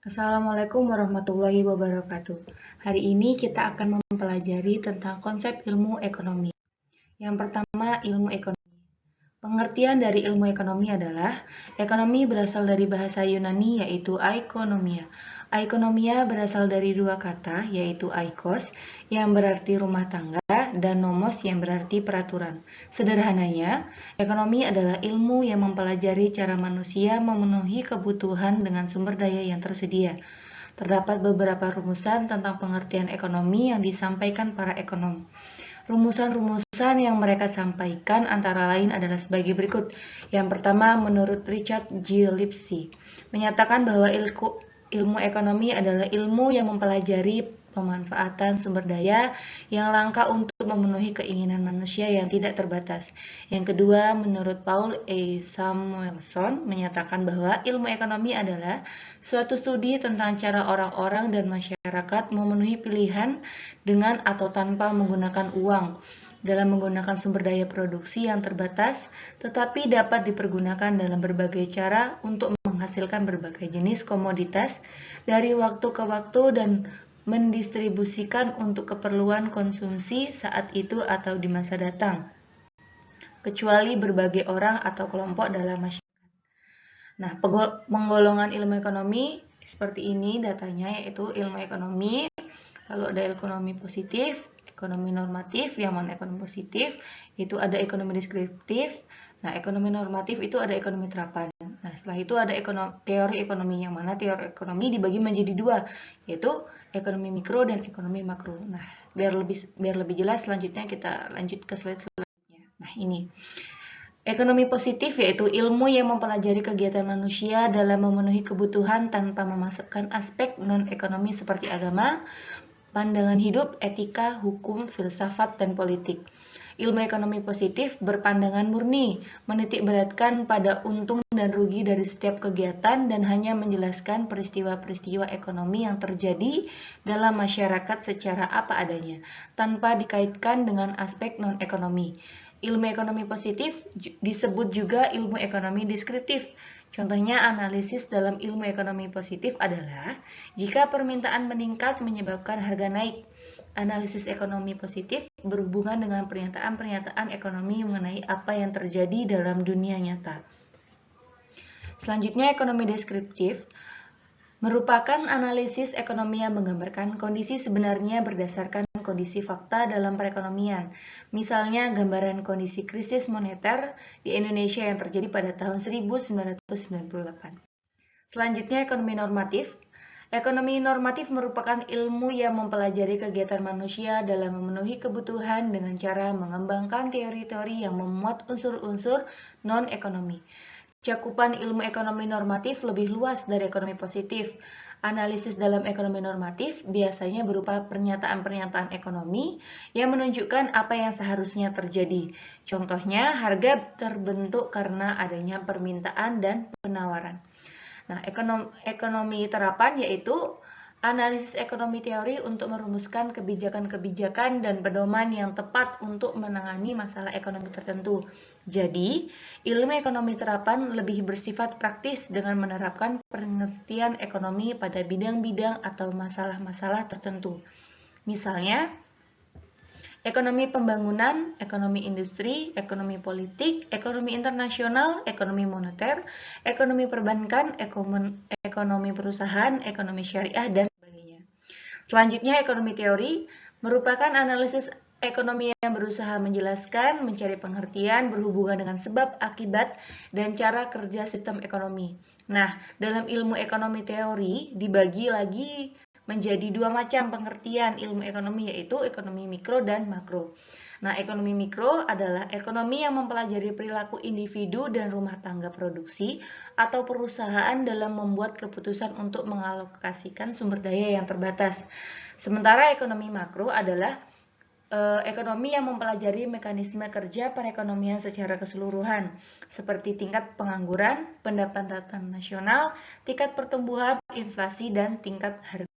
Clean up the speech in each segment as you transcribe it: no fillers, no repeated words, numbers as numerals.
Assalamualaikum warahmatullahi wabarakatuh. Hari ini kita akan mempelajari tentang konsep ilmu ekonomi. Yang pertama, ilmu ekonomi. Pengertian dari ilmu ekonomi adalah ekonomi berasal dari bahasa Yunani yaitu oikonomia. Oikonomia berasal dari dua kata yaitu oikos yang berarti rumah tangga dan nomos yang berarti peraturan. Sederhananya, ekonomi adalah ilmu yang mempelajari cara manusia memenuhi kebutuhan dengan sumber daya yang tersedia. Terdapat beberapa rumusan tentang pengertian ekonomi yang disampaikan para ekonom. Rumusan-rumusan yang mereka sampaikan antara lain adalah sebagai berikut. Yang pertama, menurut Richard G. Lipsy, menyatakan bahwa ilmu ekonomi adalah ilmu yang mempelajari pemanfaatan sumber daya yang langka untuk memenuhi keinginan manusia yang tidak terbatas. Yang kedua, menurut Paul A. Samuelson, menyatakan bahwa ilmu ekonomi adalah suatu studi tentang cara orang-orang dan masyarakat memenuhi pilihan dengan atau tanpa menggunakan uang dalam menggunakan sumber daya produksi yang terbatas, tetapi dapat dipergunakan dalam berbagai cara untuk menghasilkan berbagai jenis komoditas dari waktu ke waktu dan mendistribusikan untuk keperluan konsumsi saat itu atau di masa datang, kecuali berbagai orang atau kelompok dalam masyarakat. Nah, penggolongan ilmu ekonomi seperti ini datanya, yaitu ilmu ekonomi. Lalu ada ekonomi positif, ekonomi normatif. Yang mana ekonomi positif itu ada ekonomi deskriptif. Nah, ekonomi normatif itu ada ekonomi terapan. Nah, setelah itu ada teori ekonomi, yang mana teori ekonomi dibagi menjadi dua, yaitu ekonomi mikro dan ekonomi makro. Nah, biar lebih jelas, selanjutnya kita lanjut ke slide selanjutnya. Nah, ini ekonomi positif yaitu ilmu yang mempelajari kegiatan manusia dalam memenuhi kebutuhan tanpa memasukkan aspek non-ekonomi seperti agama, pandangan hidup, etika, hukum, filsafat, dan politik. Ilmu ekonomi positif berpandangan murni, menitikberatkan pada untung dan rugi dari setiap kegiatan dan hanya menjelaskan peristiwa-peristiwa ekonomi yang terjadi dalam masyarakat secara apa adanya, tanpa dikaitkan dengan aspek non-ekonomi. Ilmu ekonomi positif disebut juga ilmu ekonomi deskriptif. Contohnya, analisis dalam ilmu ekonomi positif adalah jika permintaan meningkat menyebabkan harga naik. Analisis ekonomi positif berhubungan dengan pernyataan-pernyataan ekonomi mengenai apa yang terjadi dalam dunia nyata. Selanjutnya, ekonomi deskriptif merupakan analisis ekonomi yang menggambarkan kondisi sebenarnya berdasarkan kondisi fakta dalam perekonomian. Misalnya, gambaran kondisi krisis moneter di Indonesia yang terjadi pada tahun 1998. Selanjutnya, ekonomi normatif. Ekonomi normatif merupakan ilmu yang mempelajari kegiatan manusia dalam memenuhi kebutuhan dengan cara mengembangkan teori-teori yang memuat unsur-unsur non-ekonomi. Cakupan ilmu ekonomi normatif lebih luas dari ekonomi positif. Analisis dalam ekonomi normatif biasanya berupa pernyataan-pernyataan ekonomi yang menunjukkan apa yang seharusnya terjadi. Contohnya, harga terbentuk karena adanya permintaan dan penawaran. Nah, ekonomi terapan yaitu analisis ekonomi teori untuk merumuskan kebijakan-kebijakan dan pedoman yang tepat untuk menangani masalah ekonomi tertentu. Jadi, ilmu ekonomi terapan lebih bersifat praktis dengan menerapkan pengertian ekonomi pada bidang-bidang atau masalah-masalah tertentu. Misalnya, ekonomi pembangunan, ekonomi industri, ekonomi politik, ekonomi internasional, ekonomi moneter, ekonomi perbankan, ekonomi perusahaan, ekonomi syariah, dan sebagainya. Selanjutnya, ekonomi teori merupakan analisis ekonomi yang berusaha menjelaskan, mencari pengertian berhubungan dengan sebab, akibat, dan cara kerja sistem ekonomi. Nah, dalam ilmu ekonomi teori dibagi lagi menjadi dua macam pengertian ilmu ekonomi, yaitu ekonomi mikro dan makro. Nah, ekonomi mikro adalah ekonomi yang mempelajari perilaku individu dan rumah tangga produksi atau perusahaan dalam membuat keputusan untuk mengalokasikan sumber daya yang terbatas. Sementara ekonomi makro adalah ekonomi yang mempelajari mekanisme kerja perekonomian secara keseluruhan, seperti tingkat pengangguran, pendapatan nasional, tingkat pertumbuhan, inflasi, dan tingkat harga.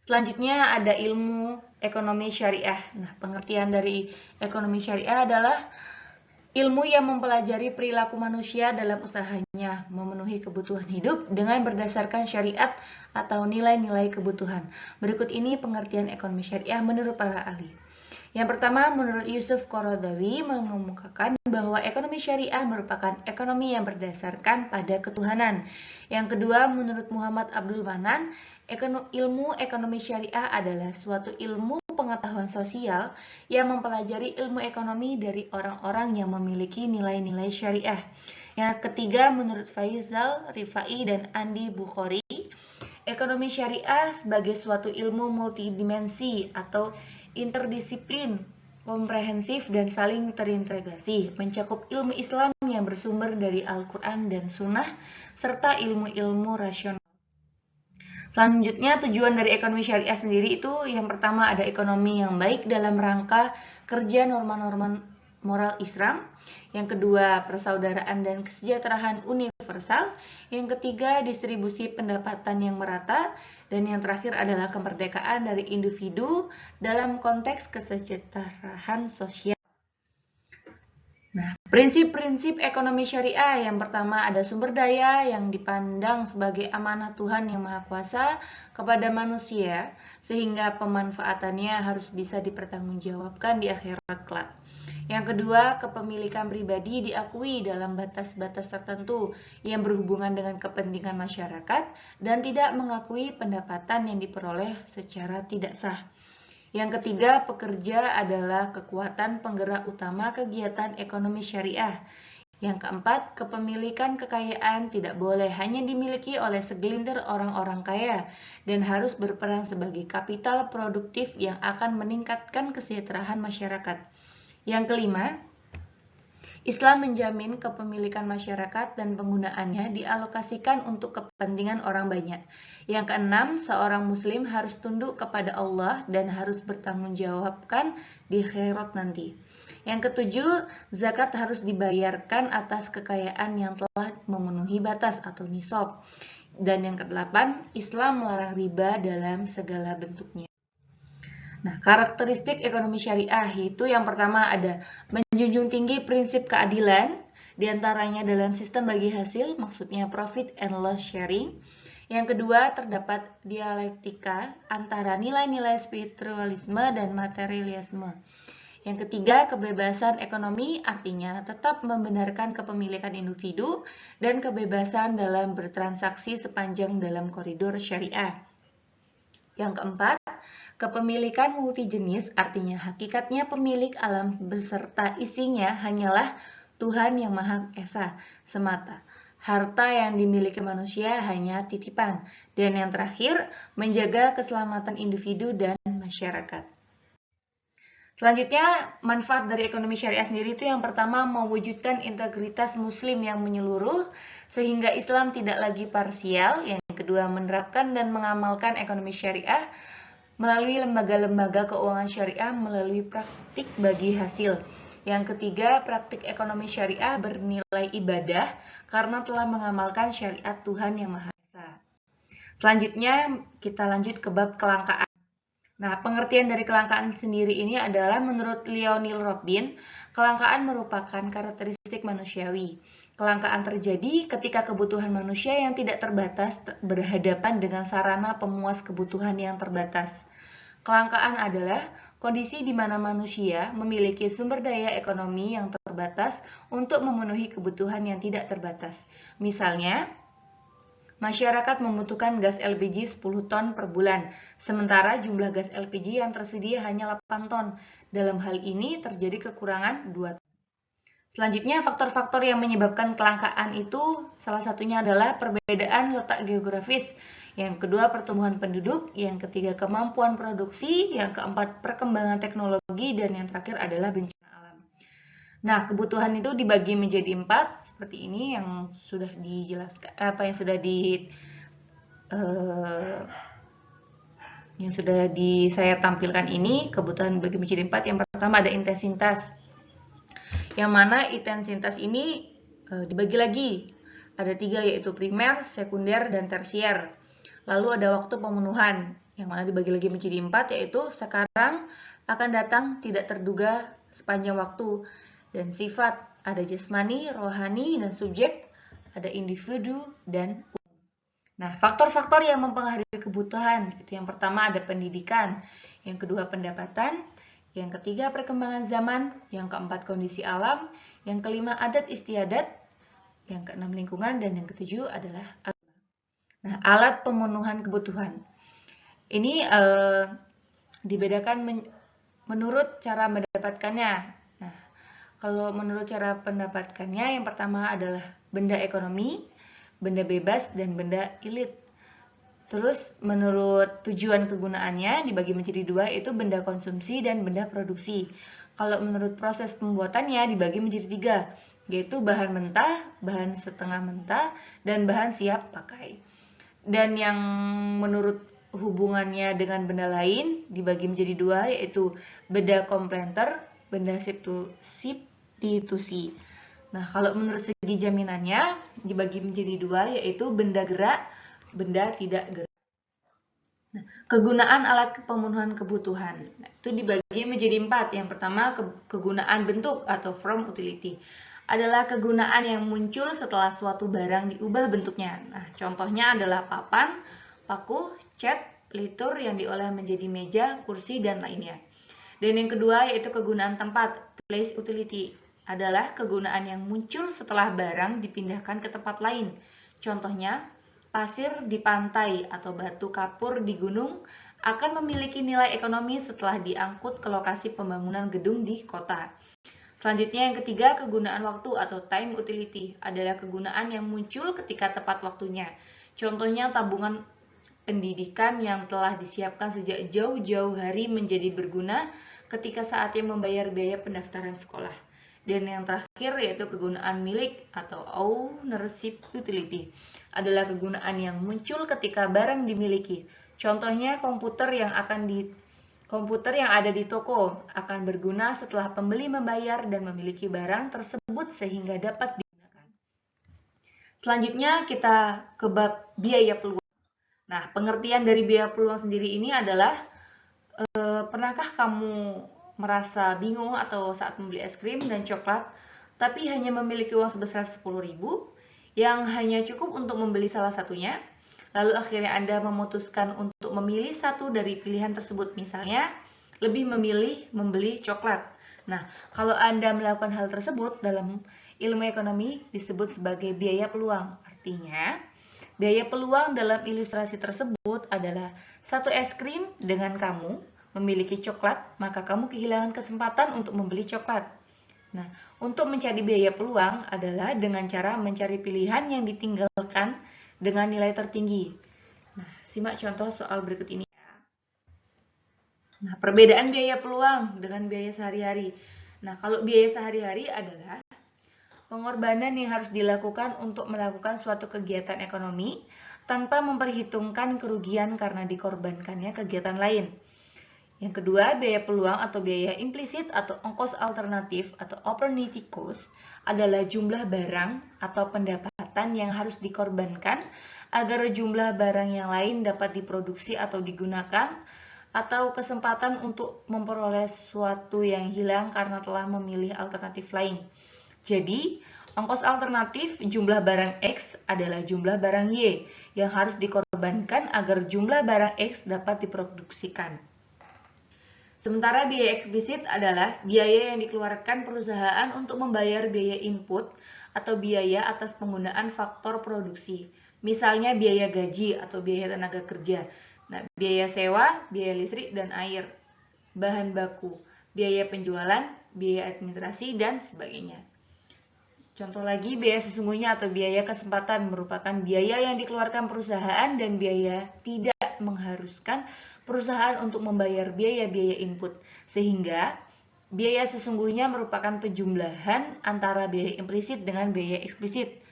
Selanjutnya ada ilmu ekonomi syariah. Nah, pengertian dari ekonomi syariah adalah ilmu yang mempelajari perilaku manusia dalam usahanya memenuhi kebutuhan hidup dengan berdasarkan syariat atau nilai-nilai kebutuhan. Berikut ini pengertian ekonomi syariah menurut para ahli. Yang pertama, menurut Yusuf Qaradawi mengemukakan bahwa ekonomi syariah merupakan ekonomi yang berdasarkan pada ketuhanan. Yang kedua, menurut Muhammad Abdul Manan, ilmu ekonomi syariah adalah suatu ilmu pengetahuan sosial yang mempelajari ilmu ekonomi dari orang-orang yang memiliki nilai-nilai syariah. Yang ketiga, menurut Faizal Rifai dan Andi Bukhari, ekonomi syariah sebagai suatu ilmu multidimensi atau interdisiplin, komprehensif dan saling terintegrasi, mencakup ilmu Islam yang bersumber dari Al-Quran dan Sunnah, serta ilmu-ilmu rasional. Selanjutnya, tujuan dari ekonomi syariah sendiri itu yang pertama ada ekonomi yang baik dalam rangka kerja norma-norma moral Islam. Yang kedua, persaudaraan dan kesejahteraan universal. Yang ketiga, distribusi pendapatan yang merata. Dan yang terakhir adalah kemerdekaan dari individu dalam konteks kesejahteraan sosial. Nah, prinsip-prinsip ekonomi syariah yang pertama ada sumber daya yang dipandang sebagai amanah Tuhan yang Maha Kuasa kepada manusia sehingga pemanfaatannya harus bisa dipertanggungjawabkan di akhirat kelak. Yang kedua, kepemilikan pribadi diakui dalam batas-batas tertentu yang berhubungan dengan kepentingan masyarakat dan tidak mengakui pendapatan yang diperoleh secara tidak sah. Yang ketiga, pekerja adalah kekuatan penggerak utama kegiatan ekonomi syariah. Yang keempat, kepemilikan kekayaan tidak boleh hanya dimiliki oleh segelintir orang-orang kaya dan harus berperan sebagai kapital produktif yang akan meningkatkan kesejahteraan masyarakat. Yang kelima, Islam menjamin kepemilikan masyarakat dan penggunaannya dialokasikan untuk kepentingan orang banyak. Yang keenam, seorang muslim harus tunduk kepada Allah dan harus bertanggungjawabkan di akhirat nanti. Yang ketujuh, zakat harus dibayarkan atas kekayaan yang telah memenuhi batas atau nisab. Dan yang kedelapan, Islam melarang riba dalam segala bentuknya. Nah, karakteristik ekonomi syariah itu yang pertama ada menjunjung tinggi prinsip keadilan, diantaranya dalam sistem bagi hasil, maksudnya profit and loss sharing. Yang kedua, terdapat dialektika antara nilai-nilai spiritualisme dan materialisme. Yang ketiga, kebebasan ekonomi artinya tetap membenarkan kepemilikan individu dan kebebasan dalam bertransaksi sepanjang dalam koridor syariah. Yang keempat, kepemilikan multijenis artinya hakikatnya pemilik alam beserta isinya hanyalah Tuhan yang Maha Esa semata. Harta yang dimiliki manusia hanya titipan. Dan yang terakhir, menjaga keselamatan individu dan masyarakat. Selanjutnya, manfaat dari ekonomi syariah sendiri itu yang pertama mewujudkan integritas muslim yang menyeluruh sehingga Islam tidak lagi parsial. Yang kedua, menerapkan dan mengamalkan ekonomi syariah melalui lembaga-lembaga keuangan syariah melalui praktik bagi hasil. Yang ketiga, praktik ekonomi syariah bernilai ibadah karena telah mengamalkan syariat Tuhan yang Maha Esa. Selanjutnya, kita lanjut ke bab kelangkaan. Nah, pengertian dari kelangkaan sendiri ini adalah menurut Lionel Robin, kelangkaan merupakan karakteristik manusiawi. Kelangkaan terjadi ketika kebutuhan manusia yang tidak terbatas berhadapan dengan sarana pemuas kebutuhan yang terbatas. Kelangkaan adalah kondisi di mana manusia memiliki sumber daya ekonomi yang terbatas untuk memenuhi kebutuhan yang tidak terbatas. Misalnya, masyarakat membutuhkan gas LPG 10 ton per bulan, sementara jumlah gas LPG yang tersedia hanya 8 ton. Dalam hal ini terjadi kekurangan 2 ton. Selanjutnya, faktor-faktor yang menyebabkan kelangkaan itu salah satunya adalah perbedaan letak geografis, yang kedua pertumbuhan penduduk, yang ketiga kemampuan produksi, yang keempat perkembangan teknologi, dan yang terakhir adalah bencana alam. Nah, kebutuhan itu dibagi menjadi 4 seperti ini yang sudah dijelaskan, saya tampilkan ini. Kebutuhan dibagi menjadi 4. Yang pertama ada intensitas, yang mana intensitas ini dibagi lagi. Ada 3 yaitu primer, sekunder, dan tersier. Lalu ada waktu pemenuhan, yang mana dibagi lagi menjadi 4 yaitu sekarang, akan datang, tidak terduga, sepanjang waktu. Dan sifat Ada jasmani, rohani, dan subjek, ada individu, dan umum. Nah, faktor-faktor yang mempengaruhi kebutuhan, itu yang pertama ada pendidikan, yang kedua pendapatan, yang ketiga perkembangan zaman, yang keempat kondisi alam, yang kelima adat istiadat, yang keenam lingkungan, dan yang ketujuh adalah agama. Nah, alat pemenuhan kebutuhan. Ini dibedakan menurut cara mendapatkannya. Nah, kalau menurut cara mendapatkannya, yang pertama adalah benda ekonomi, benda bebas, dan benda ilit. Terus menurut tujuan kegunaannya dibagi menjadi dua, itu benda konsumsi dan benda produksi. Kalau menurut proses pembuatannya dibagi menjadi tiga, yaitu bahan mentah, bahan setengah mentah, dan bahan siap pakai. Dan yang menurut hubungannya dengan benda lain dibagi menjadi dua, yaitu benda komplementer, benda substitusi. Nah, kalau menurut segi jaminannya dibagi menjadi dua, yaitu benda gerak, benda tidak gerak. Nah, kegunaan alat pemenuhan kebutuhan itu dibagi menjadi empat. Yang pertama, kegunaan bentuk atau form utility adalah kegunaan yang muncul setelah suatu barang diubah bentuknya. Nah, contohnya adalah papan, paku, cat, litur yang diolah menjadi meja, kursi, dan lainnya. Dan yang kedua yaitu kegunaan tempat, place utility, adalah kegunaan yang muncul setelah barang dipindahkan ke tempat lain. Contohnya, pasir di pantai atau batu kapur di gunung akan memiliki nilai ekonomi setelah diangkut ke lokasi pembangunan gedung di kota. Selanjutnya yang ketiga, kegunaan waktu atau time utility adalah kegunaan yang muncul ketika tepat waktunya. Contohnya tabungan pendidikan yang telah disiapkan sejak jauh-jauh hari menjadi berguna ketika saatnya membayar biaya pendaftaran sekolah. Dan yang terakhir yaitu kegunaan milik atau ownership utility adalah kegunaan yang muncul ketika barang dimiliki. Contohnya komputer yang ada di toko akan berguna setelah pembeli membayar dan memiliki barang tersebut sehingga dapat digunakan. Selanjutnya kita ke bab biaya peluang. Nah, pengertian dari biaya peluang sendiri ini adalah pernahkah kamu merasa bingung atau saat membeli es krim dan coklat tapi hanya memiliki uang sebesar 10.000 yang hanya cukup untuk membeli salah satunya? Lalu akhirnya Anda memutuskan untuk memilih satu dari pilihan tersebut, misalnya lebih memilih membeli coklat. Nah, kalau Anda melakukan hal tersebut dalam ilmu ekonomi disebut sebagai biaya peluang. Artinya, biaya peluang dalam ilustrasi tersebut adalah satu es krim dengan kamu memiliki coklat, maka kamu kehilangan kesempatan untuk membeli coklat. Nah, untuk mencari biaya peluang adalah dengan cara mencari pilihan yang ditinggalkan dengan nilai tertinggi. Nah, simak contoh soal berikut ini ya. Nah, perbedaan biaya peluang dengan biaya sehari-hari. Nah, kalau biaya sehari-hari adalah pengorbanan yang harus dilakukan untuk melakukan suatu kegiatan ekonomi tanpa memperhitungkan kerugian karena dikorbankannya kegiatan lain. Yang kedua, biaya peluang atau biaya implisit atau ongkos alternatif atau opportunity cost adalah jumlah barang atau pendapatan yang harus dikorbankan agar jumlah barang yang lain dapat diproduksi atau digunakan, atau kesempatan untuk memperoleh sesuatu yang hilang karena telah memilih alternatif lain. Jadi, ongkos alternatif jumlah barang X adalah jumlah barang Y yang harus dikorbankan agar jumlah barang X dapat diproduksikan. Sementara biaya eksplisit adalah biaya yang dikeluarkan perusahaan untuk membayar biaya input atau biaya atas penggunaan faktor produksi. Misalnya biaya gaji atau biaya tenaga kerja. Nah, biaya sewa, biaya listrik dan air, bahan baku, biaya penjualan, biaya administrasi, dan sebagainya. Contoh lagi, biaya sesungguhnya atau biaya kesempatan merupakan biaya yang dikeluarkan perusahaan dan biaya tidak mengharuskan perusahaan untuk membayar biaya-biaya input, sehingga biaya sesungguhnya merupakan penjumlahan antara biaya implisit dengan biaya eksplisit.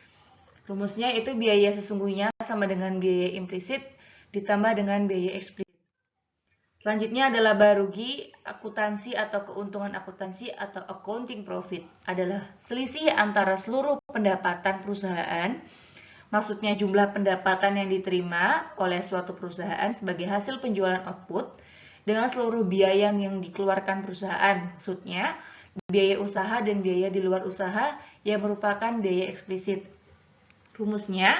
Rumusnya itu biaya sesungguhnya sama dengan biaya implisit ditambah dengan biaya eksplisit. Selanjutnya adalah laba rugi akuntansi atau keuntungan akuntansi atau accounting profit adalah selisih antara seluruh pendapatan perusahaan, maksudnya jumlah pendapatan yang diterima oleh suatu perusahaan sebagai hasil penjualan output, dengan seluruh biaya yang dikeluarkan perusahaan, maksudnya biaya usaha dan biaya di luar usaha yang merupakan biaya eksplisit. Rumusnya,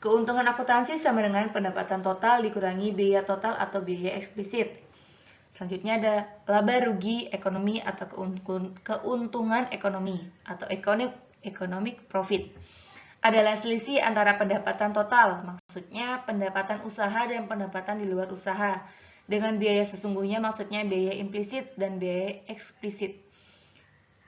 keuntungan akuntansi sama dengan pendapatan total dikurangi biaya total atau biaya eksplisit. Selanjutnya ada laba rugi ekonomi atau keuntungan ekonomi atau economic profit. Adalah selisih antara pendapatan total, maksudnya pendapatan usaha dan pendapatan di luar usaha, dengan biaya sesungguhnya, maksudnya biaya implisit dan biaya eksplisit.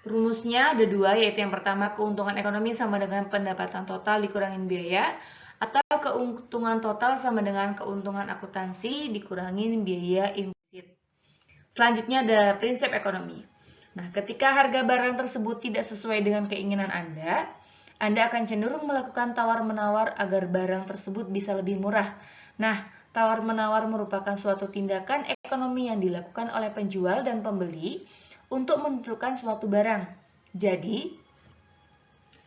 Rumusnya ada dua, yaitu yang pertama keuntungan ekonomi sama dengan pendapatan total dikurangin biaya, atau keuntungan total sama dengan keuntungan akuntansi dikurangin biaya implisit. Selanjutnya ada prinsip ekonomi. Nah, ketika harga barang tersebut tidak sesuai dengan keinginan Anda akan cenderung melakukan tawar-menawar agar barang tersebut bisa lebih murah. Nah, tawar-menawar merupakan suatu tindakan ekonomi yang dilakukan oleh penjual dan pembeli untuk menentukan suatu barang. Jadi,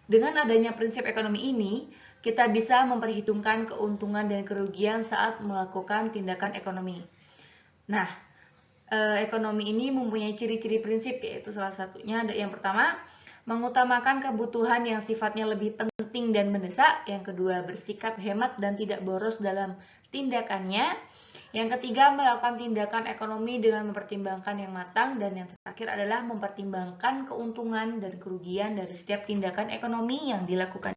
dengan adanya prinsip ekonomi ini, kita bisa memperhitungkan keuntungan dan kerugian saat melakukan tindakan ekonomi. Nah, ekonomi ini mempunyai ciri-ciri prinsip, yaitu salah satunya ada yang pertama, mengutamakan kebutuhan yang sifatnya lebih penting dan mendesak. Yang kedua, bersikap hemat dan tidak boros dalam tindakannya. Yang ketiga, melakukan tindakan ekonomi dengan mempertimbangkan yang matang. Dan yang terakhir adalah mempertimbangkan keuntungan dan kerugian dari setiap tindakan ekonomi yang dilakukan.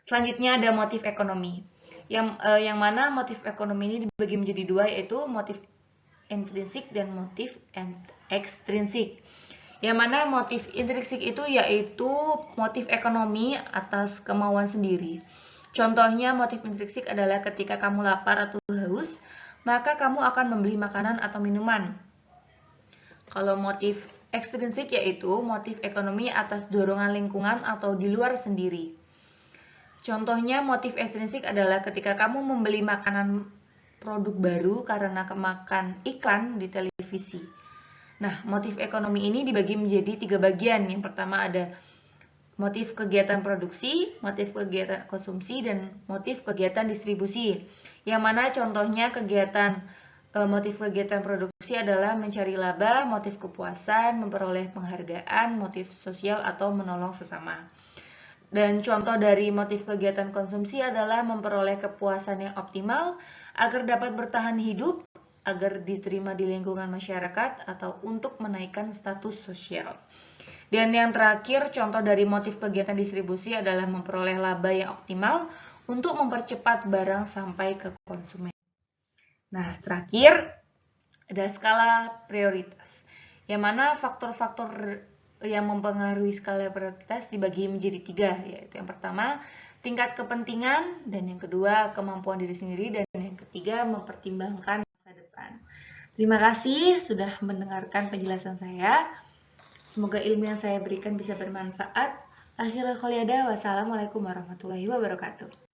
Selanjutnya ada motif ekonomi. Yang mana motif ekonomi ini dibagi menjadi dua, yaitu motif intrinsik dan motif ekstrinsik. Yang mana motif intrinsik itu yaitu motif ekonomi atas kemauan sendiri. Contohnya motif intrinsik adalah ketika kamu lapar atau haus, maka kamu akan membeli makanan atau minuman. Kalau motif ekstrinsik yaitu motif ekonomi atas dorongan lingkungan atau di luar sendiri. Contohnya motif ekstrinsik adalah ketika kamu membeli makanan produk baru karena kemakan iklan di televisi. Nah, motif ekonomi ini dibagi menjadi 3 bagian. Yang pertama ada motif kegiatan produksi, motif kegiatan konsumsi, dan motif kegiatan distribusi. Yang mana contohnya motif kegiatan produksi adalah mencari laba, motif kepuasan, memperoleh penghargaan, motif sosial atau menolong sesama. Dan contoh dari motif kegiatan konsumsi adalah memperoleh kepuasan yang optimal agar dapat bertahan hidup, agar diterima di lingkungan masyarakat, atau untuk menaikkan status sosial. Dan yang terakhir, contoh dari motif kegiatan distribusi adalah memperoleh laba yang optimal untuk mempercepat barang sampai ke konsumen. Nah, terakhir ada skala prioritas, yang mana faktor-faktor yang mempengaruhi skala prioritas dibagi menjadi 3, yaitu yang pertama tingkat kepentingan, dan yang kedua kemampuan diri sendiri, dan yang ketiga mempertimbangkan masa depan. Terima kasih sudah mendengarkan penjelasan saya. Semoga ilmu yang saya berikan bisa bermanfaat. Akhirul qouli, wassalamualaikum warahmatullahi wabarakatuh.